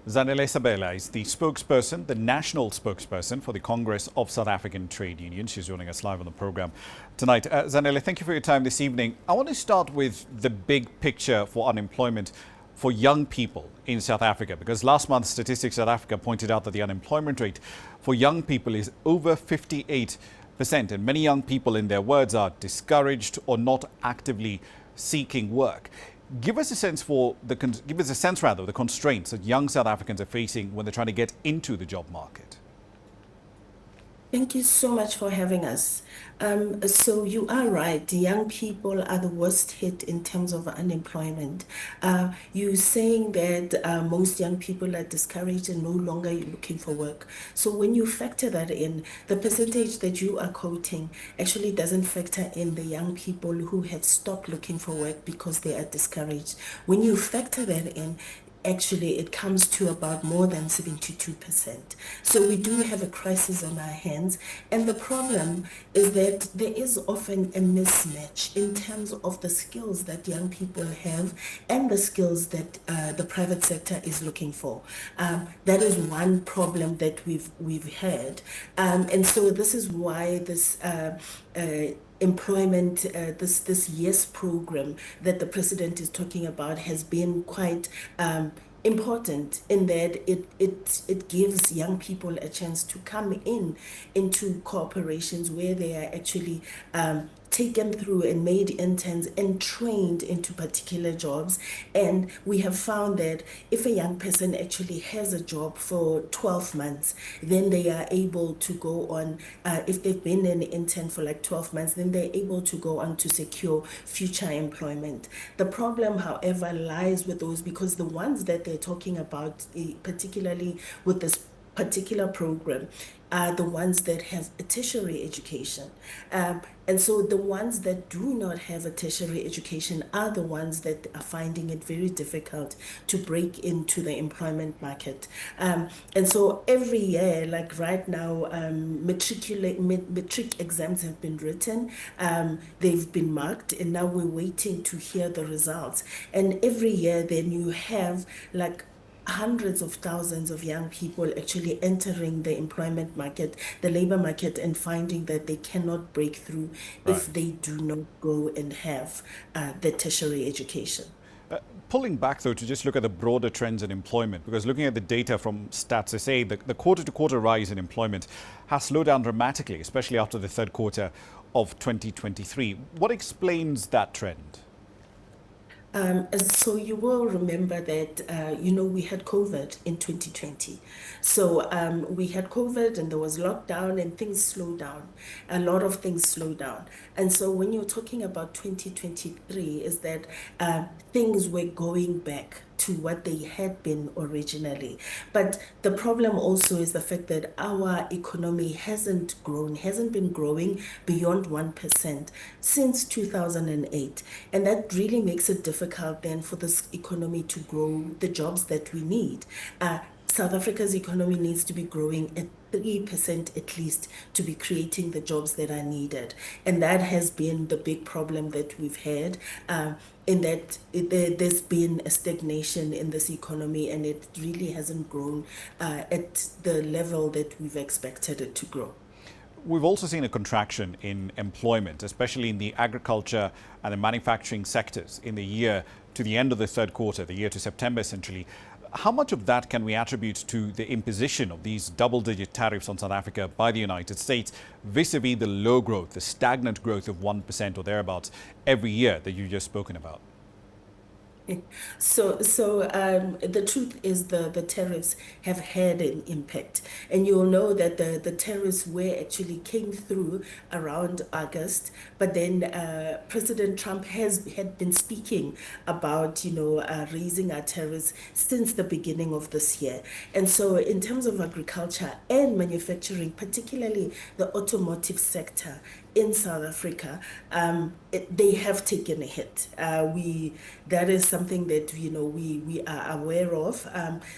Zanele Sabela is the spokesperson, the national spokesperson for the Congress of South African Trade Unions. She's joining us live on the program tonight. Zanele, thank you for your time this evening. I want to start with the big picture for unemployment for young people in South Africa, because last month Statistics South Africa pointed out that the unemployment rate for young people is over 58%. And many young people, in their words, are discouraged or not actively seeking work. Give us a sense the constraints that young South Africans are facing when they're trying to get into the job market. Thank you so much for having us. So you are right. Young people are the worst hit in terms of unemployment. You're saying that most young people are discouraged and no longer looking for work. So when you factor that in, the percentage that you are quoting actually doesn't factor in the young people who have stopped looking for work because they are discouraged. When you factor that in, actually it comes to about more than 72%. So we do have a crisis on our hands. And the problem is that there is often a mismatch in terms of the skills that young people have and the skills that the private sector is looking for. That is one problem that we've had. And so this is why this employment, this YES program that the president is talking about has been quite important in that it gives young people a chance to come into corporations where they are actually taken through and made interns and trained into particular jobs. And we have found that if a young person actually has a job for 12 months, then they are able to go on, if they've been an intern for like 12 months, then they're able to go on to secure future employment. The problem, however, lies with those, because the ones that they're talking about, particularly with this particular program, are the ones that have a tertiary education. And so the ones that do not have a tertiary education are the ones that are finding it very difficult to break into the employment market. And so every year, like right now, matric exams have been written, they've been marked, and now we're waiting to hear the results. And every year then you have like hundreds of thousands of young people actually entering the employment market, the labor market, and finding that they cannot break through if they do not go and have the tertiary education. Pulling back, though, to just look at the broader trends in employment, because looking at the data from Stats SA, the quarter-to-quarter rise in employment has slowed down dramatically, especially after the third quarter of 2023. What explains that trend? So you will remember that, we had COVID in 2020. So we had COVID and there was lockdown and things slowed down. A lot of things slowed down. And so when you're talking about 2023, is that things were going back to what they had been originally. But the problem also is the fact that our economy hasn't been growing beyond 1% since 2008. And that really makes it difficult then for this economy to grow the jobs that we need. South Africa's economy needs to be growing at 3% at least to be creating the jobs that are needed. And that has been the big problem that we've had, in that there's been a stagnation in this economy and it really hasn't grown at the level that we've expected it to grow. We've also seen a contraction in employment, especially in the agriculture and the manufacturing sectors in the year to the end of the third quarter, the year to September essentially. How much of that can we attribute to the imposition of these double-digit tariffs on South Africa by the United States vis-a-vis the low growth, the stagnant growth of 1% or thereabouts every year that you've just spoken about? So the truth is the tariffs have had an impact, and you'll know that the tariffs actually came through around August, but then President Trump had been speaking about raising our tariffs since the beginning of this year. And so in terms of agriculture and manufacturing, particularly the automotive sector in South Africa, they have taken a hit. That is something that we are aware of.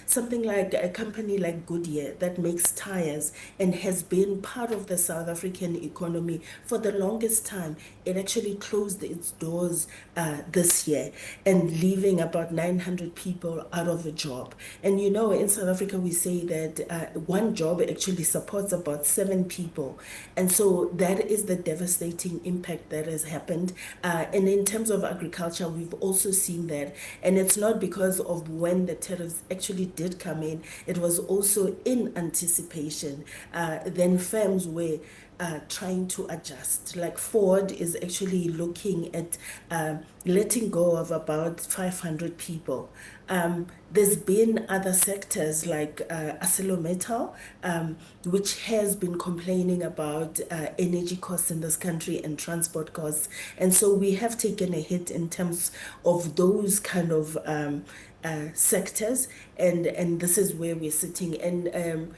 Something like a company like Goodyear that makes tires and has been part of the South African economy for the longest time. It actually closed its doors this year and leaving about 900 people out of a job. And in South Africa, we say that one job actually supports about 7 people. And so that is the devastating impact that has happened. And in terms of agriculture, we've also seen that. And it's not because of when the tariffs actually did come in, it was also in anticipation. Then firms were trying to adjust. Like Ford is actually looking at letting go of about 500 people. There's been other sectors like ArcelorMittal, which has been complaining about energy costs in this country and transport costs. And so we have taken a hit in terms of those kind of sectors, and this is where we're sitting. And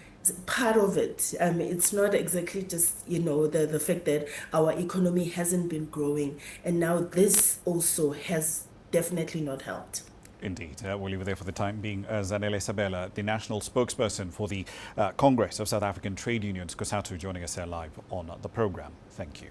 part of it, it's not exactly just the fact that our economy hasn't been growing, and now this also has definitely not helped. Indeed. We'll leave it there for the time being. Zanele Sabela, the national spokesperson for the Congress of South African Trade Unions, COSATU, joining us here live on the program. Thank you.